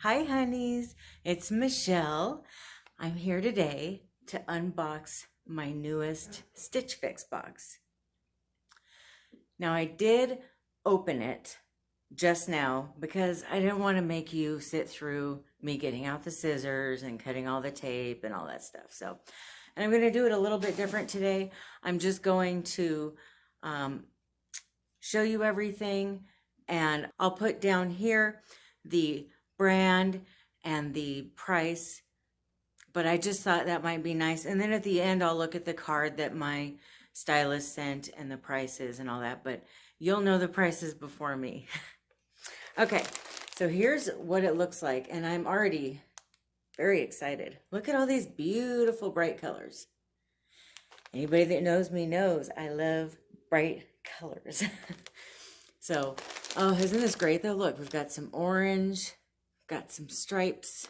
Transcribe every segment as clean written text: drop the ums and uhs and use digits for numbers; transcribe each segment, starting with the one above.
Hi honeys, it's Michelle. I'm here today to unbox my newest Stitch Fix box. Now I did open it just now because I didn't want to make you sit through me getting out the scissors and cutting all the tape and all that stuff. And I'm going to do it a little bit different today. I'm just going to show you everything, and I'll put down here the brand and the price, but I just thought that might be nice. And then at the end, I'll look at the card that my stylist sent and the prices and all that, but you'll know the prices before me. Okay, so here's what it looks like, and I'm already very excited. Look at all these beautiful bright colors. Anybody that knows me knows I love bright colors. So, oh, isn't this great though? Look, we've got some orange, got some stripes.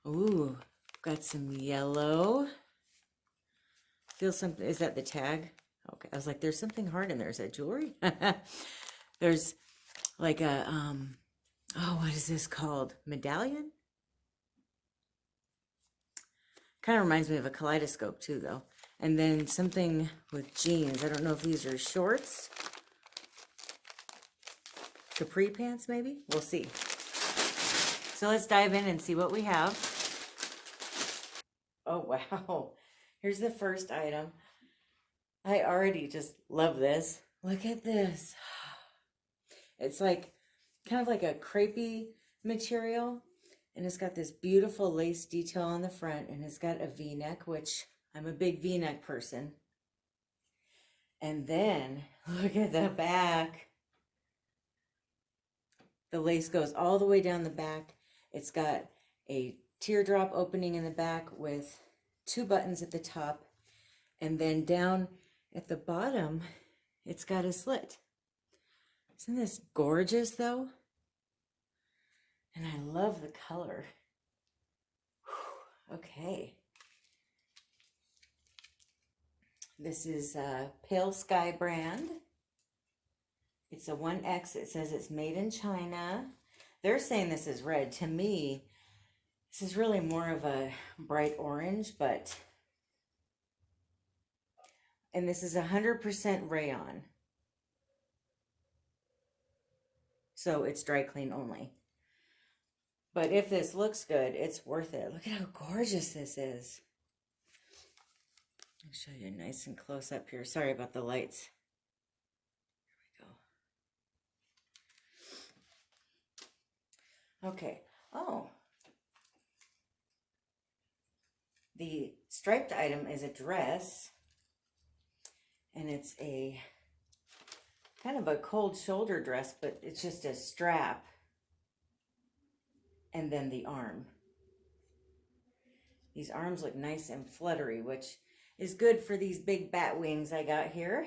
Ooh, got some yellow. Feel something, is that the tag? Okay, I was like, there's something hard in there. Is that jewelry? There's like a, oh, what is this called? Medallion? Kind of reminds me of a kaleidoscope too, though. And then something with jeans. I don't know if these are shorts. Capri pants, maybe? We'll see. So let's dive in and see what we have. Oh, wow. Here's the first item. I already just love this. Look at this. It's like, kind of like a crepey material. And it's got this beautiful lace detail on the front. And it's got a V-neck, which I'm a big V-neck person. And then, look at the back. The lace goes all the way down the back. It's got a teardrop opening in the back with 2 buttons at the top. And then down at the bottom, it's got a slit. Isn't this gorgeous though? And I love the color. Whew. Okay. This is Pale Sky brand. It's a 1X. It says it's made in China. They're saying this is red. To me, this is really more of a bright orange, but... And this is 100% rayon. So it's dry clean only. But if this looks good, it's worth it. Look at how gorgeous this is. I'll show you nice and close up here. Sorry about the lights. Okay, oh, the striped item is a dress, and it's a kind of a cold shoulder dress, but it's just a strap, and then the arm. These arms look nice and fluttery, which is good for these big bat wings I got here.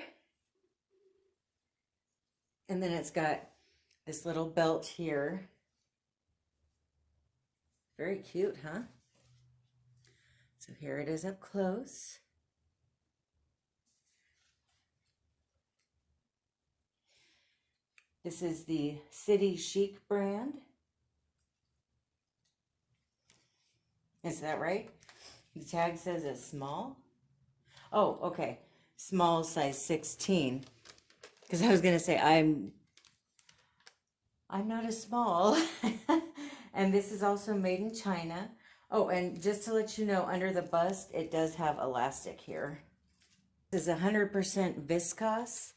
And then it's got this little belt here. Very cute, huh? So here it is up close. This is the Chic brand. Is that right? The tag says it's small. Oh, okay. Small size 16. Because I was going to say, I'm not a small. And this is also made in China. Oh, and just to let you know, under the bust, it does have elastic here. This is 100% viscose.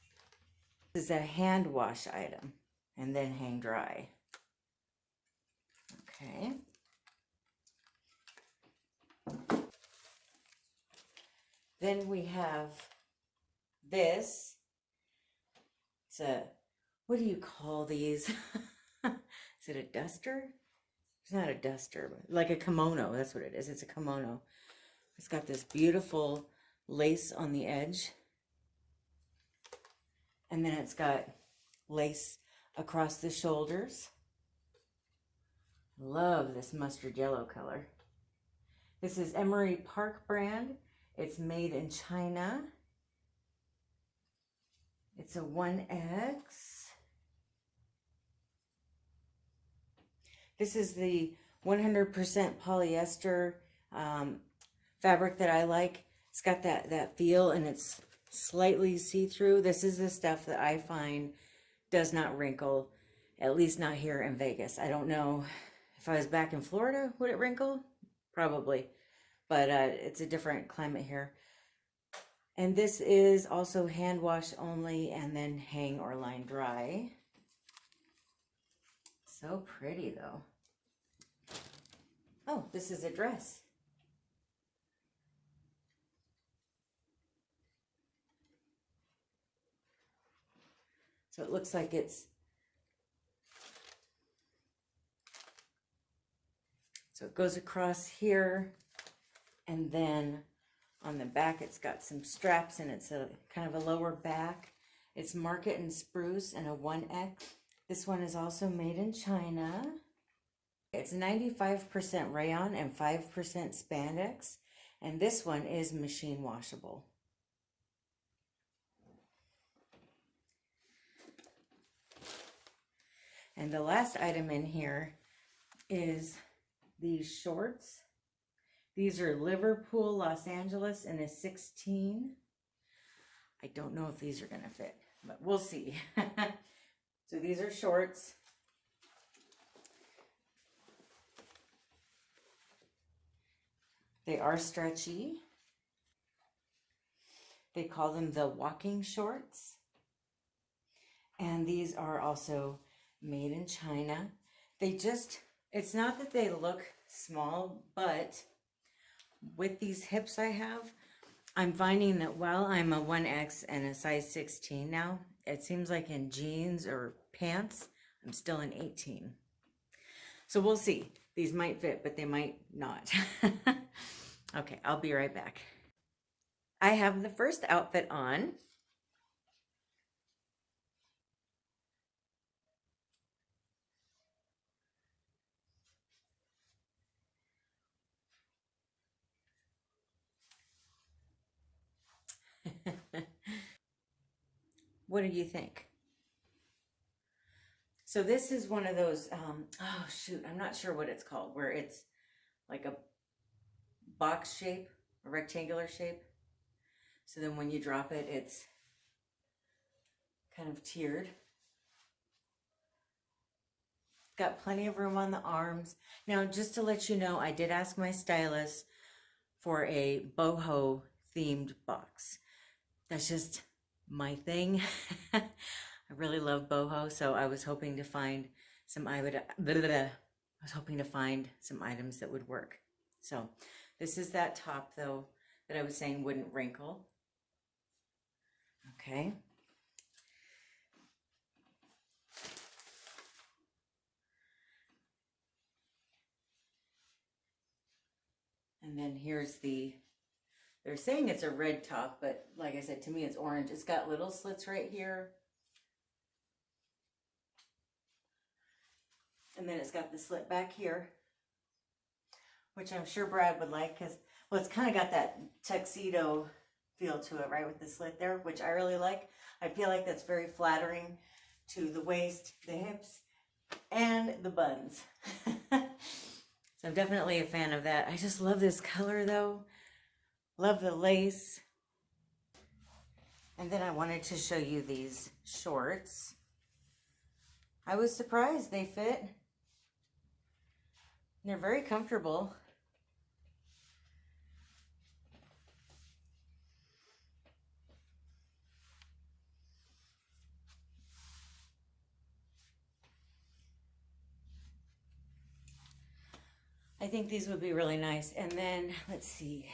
This is a hand wash item. And then hang dry. Okay. Then we have this. It's a, what do you call these? Is it a duster? It's not a duster, but like a kimono. That's what it is. It's a kimono. It's got this beautiful lace on the edge. And then it's got lace across the shoulders. Love this mustard yellow color. This is Emory Park brand. It's made in China. It's a 1X. This is the 100% polyester fabric that I like. It's got that feel, and it's slightly see-through. This is the stuff that I find does not wrinkle, at least not here in Vegas. I don't know if I was back in Florida, would it wrinkle? Probably, but it's a different climate here. And this is also hand wash only and then hang or line dry. So pretty though. Oh, this is a dress. So it looks like it's, so it goes across here, and then on the back it's got some straps, and it's a kind of a lower back. It's market and spruce and a 1X. This one is also made in China. It's 95% rayon and 5% spandex, and this one is machine washable. And the last item in here is these shorts. These are Liverpool, Los Angeles in a 16. I don't know if these are gonna fit, but we'll see. So these are shorts. They are stretchy. They call them the walking shorts. And these are also made in China. They just, it's not that they look small, but with these hips I have, I'm finding that while I'm a 1X and a size 16 now, it seems like in jeans or pants, I'm still an 18. So we'll see. These might fit, but they might not. Okay, I'll be right back. I have the first outfit on. What do you think? So this is one of those, oh shoot, I'm not sure what it's called, where it's like a box shape, a rectangular shape. So then when you drop it, it's kind of tiered. Got plenty of room on the arms. Now, just to let you know, I did ask my stylist for a boho themed box. That's just my thing. I really love boho, so I was hoping to find some items that would work. So this is that top though that I was saying wouldn't wrinkle. Okay. And then here's they're saying it's a red top, but like I said, to me it's orange. It's got little slits right here. And then it's got the slit back here, which I'm sure Brad would like because, well, it's kind of got that tuxedo feel to it, right, with the slit there, which I really like. I feel like that's very flattering to the waist, the hips, and the buns. So I'm definitely a fan of that. I just love this color though. Love the lace. And then I wanted to show you these shorts. I was surprised they fit. They're very comfortable. I think these would be really nice. And then, let's see.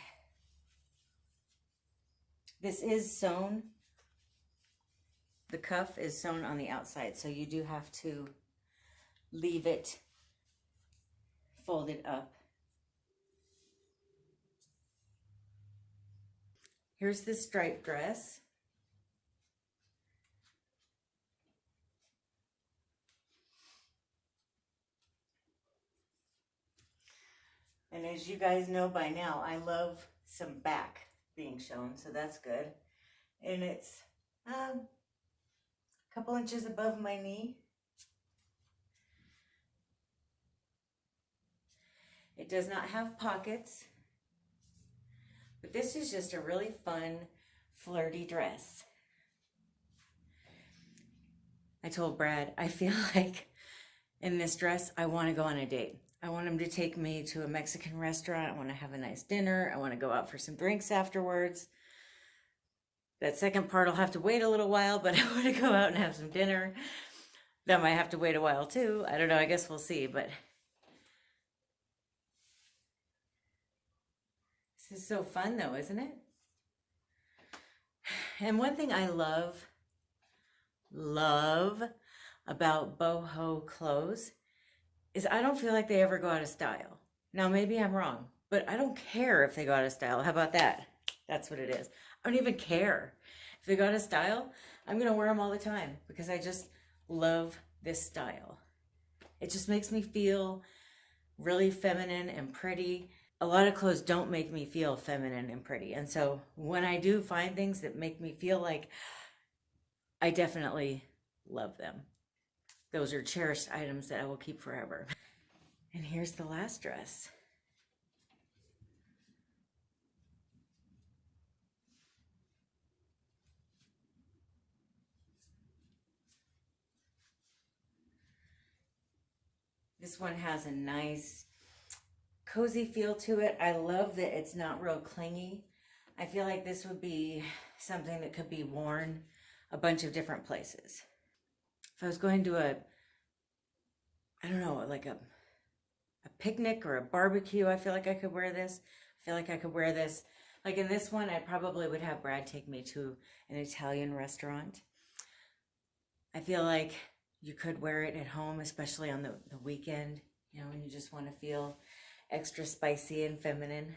This is sewn. The cuff is sewn on the outside, so you do have to leave it folded up. Here's the striped dress. And as you guys know by now, I love some back being shown, so that's good. And it's a couple inches above my knee. It does not have pockets, but this is just a really fun, flirty dress. I told Brad, I feel like in this dress, I want to go on a date. I want him to take me to a Mexican restaurant. I want to have a nice dinner. I want to go out for some drinks afterwards. That second part will have to wait a little while, but I want to go out and have some dinner. That might have to wait a while too. I don't know. I guess we'll see, but this is so fun though, isn't it? And one thing I love about Boho clothes is I don't feel like they ever go out of style. Now, maybe I'm wrong, but I don't care if they go out of style. How about that? That's what it is. I don't even care. If they go out of style, I'm going to wear them all the time because I just love this style. It just makes me feel really feminine and pretty. A lot of clothes don't make me feel feminine and pretty. And so when I do find things that make me feel like, I definitely love them. Those are cherished items that I will keep forever. And here's the last dress. This one has a nice cozy feel to it. I love that it's not real clingy. I feel like this would be something that could be worn a bunch of different places. If I was going to I don't know, like a picnic or a barbecue, I feel like I could wear this. I feel like I could wear this. Like in this one, I probably would have Brad take me to an Italian restaurant. I feel like you could wear it at home, especially on the weekend, you know, when you just want to feel extra spicy and feminine.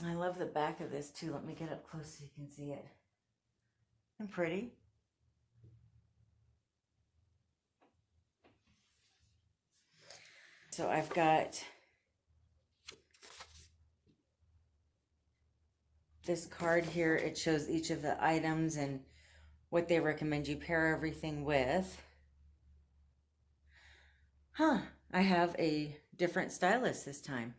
I love the back of this too. Let me get up close so you can see it. And pretty. So I've got this card here. It shows each of the items and what they recommend you pair everything with. I have a different stylist this time.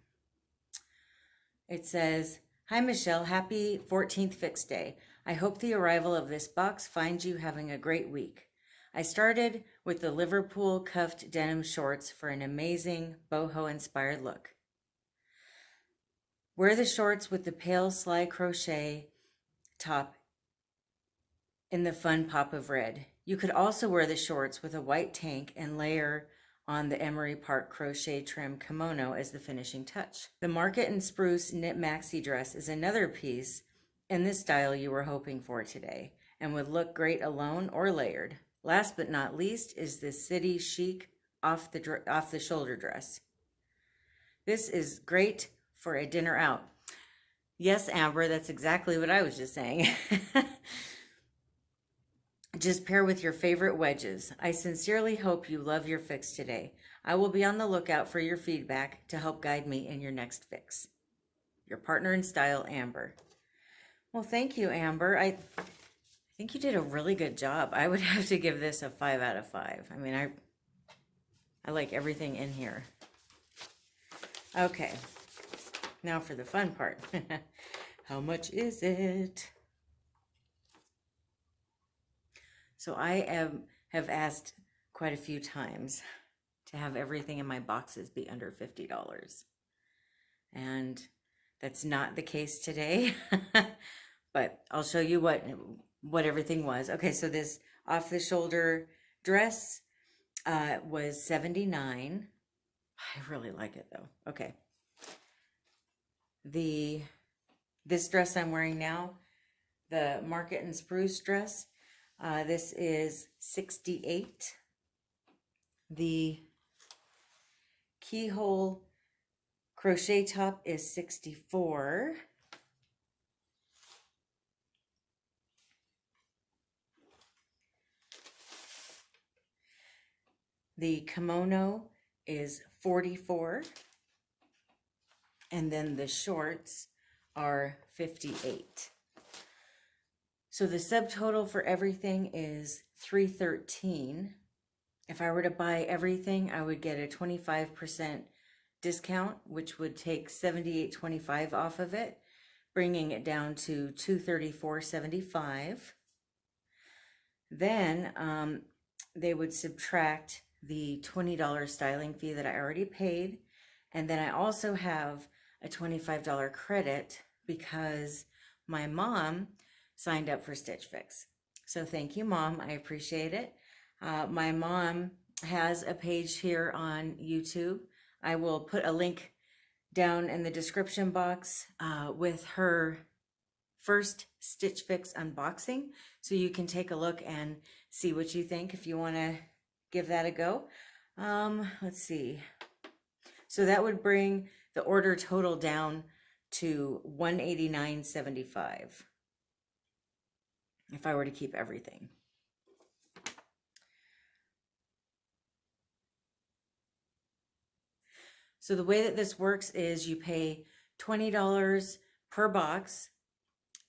It says, "Hi Michelle, happy 14th Fix Day. I hope the arrival of this box finds you having a great week. I started with the Liverpool cuffed denim shorts for an amazing boho inspired look. Wear the shorts with the pale slide crochet top in the fun pop of red. You could also wear the shorts with a white tank and layer on the Emory Park crochet trim kimono as the finishing touch. The Market and Spruce knit maxi dress is another piece in the style you were hoping for today and would look great alone or layered. Last but not least is the City Chic off the shoulder dress. This is great for a dinner out." Yes, Amber, that's exactly what I was just saying. Just pair with your favorite wedges. I sincerely hope you love your fix today. I will be on the lookout for your feedback to help guide me in your next fix. Your partner in style, Amber. Well, thank you, Amber. I think you did a really good job. I would have to give this a 5 out of 5. I mean, I like everything in here. Okay, now for the fun part. How much is it? So I have asked quite a few times to have everything in my boxes be under $50. And that's not the case today, but I'll show you what everything was. Okay, so this off the shoulder dress was $79. I really like it though. Okay. This dress I'm wearing now, the Market and Spruce dress, this is $68. The Keyhole crochet top is $64. The kimono is $44. And then the shorts are $58. So the subtotal for everything is $313. If I were to buy everything, I would get a 25% discount, which would take $78.25 off of it, bringing it down to $234.75. Then they would subtract the $20 styling fee that I already paid. And then I also have a $25 credit because my mom signed up for Stitch Fix. So thank you, Mom. I appreciate it. My mom has a page here on YouTube. I will put a link down in the description box with her first Stitch Fix unboxing, so you can take a look and see what you think if you want to give that a go. Let's see. So that would bring the order total down to $189.75 if I were to keep everything. So the way that this works is you pay $20 per box,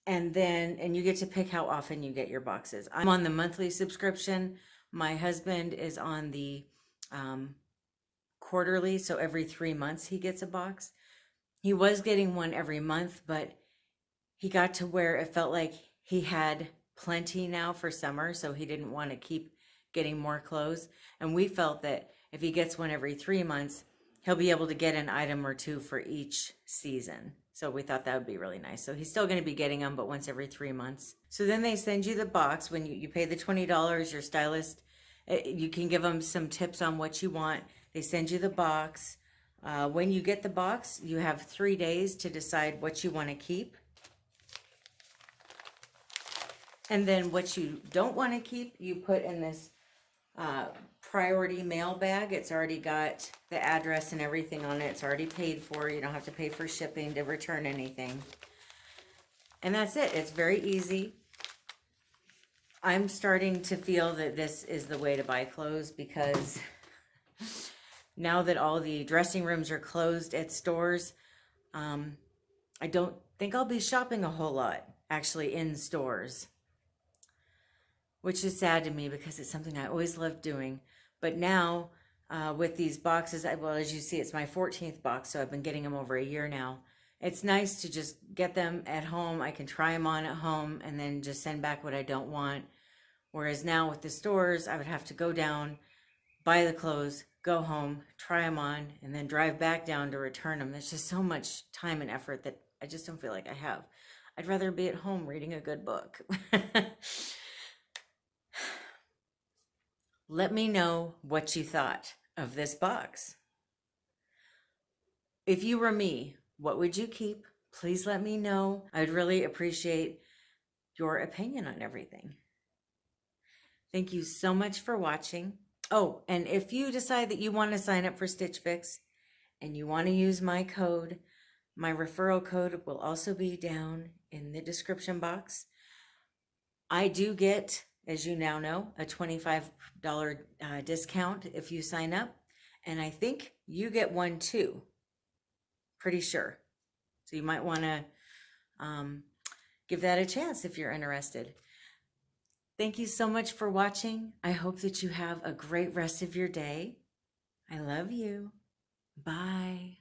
and you get to pick how often you get your boxes. I'm on the monthly subscription. My husband is on the quarterly, so every 3 months he gets a box. He was getting one every month, but he got to where it felt like he had plenty now for summer, so he didn't want to keep getting more clothes. And we felt that if he gets one every 3 months, he'll be able to get an item or two for each season. So we thought that would be really nice. So he's still going to be getting them, but once every 3 months. So then they send you the box. When you pay the $20, your stylist, you can give them some tips on what you want. They send you the box. When you get the box, you have 3 days to decide what you want to keep. And then what you don't want to keep, you put in this priority mail bag. It's already got the address and everything on it. It's already paid for. You don't have to pay for shipping to return anything. And that's it. It's very easy. I'm starting to feel that this is the way to buy clothes, because now that all the dressing rooms are closed at stores, I don't think I'll be shopping a whole lot actually in stores, which is sad to me because it's something I always loved doing. But now with these boxes, well, as you see, it's my 14th box, so I've been getting them over a year now. It's nice to just get them at home. I can try them on at home and then just send back what I don't want. Whereas now with the stores, I would have to go down, buy the clothes, go home, try them on, and then drive back down to return them. There's just so much time and effort that I just don't feel like I have. I'd rather be at home reading a good book. Let me know what you thought of this box. If you were me, what would you keep? Please let me know. I'd really appreciate your opinion on everything. Thank you so much for watching. Oh, and if you decide that you want to sign up for Stitch Fix and you want to use my code, my referral code will also be down in the description box. I do get, as you now know, a $25 discount if you sign up. And I think you get one too. Pretty sure. So you might want to give that a chance if you're interested. Thank you so much for watching. I hope that you have a great rest of your day. I love you. Bye.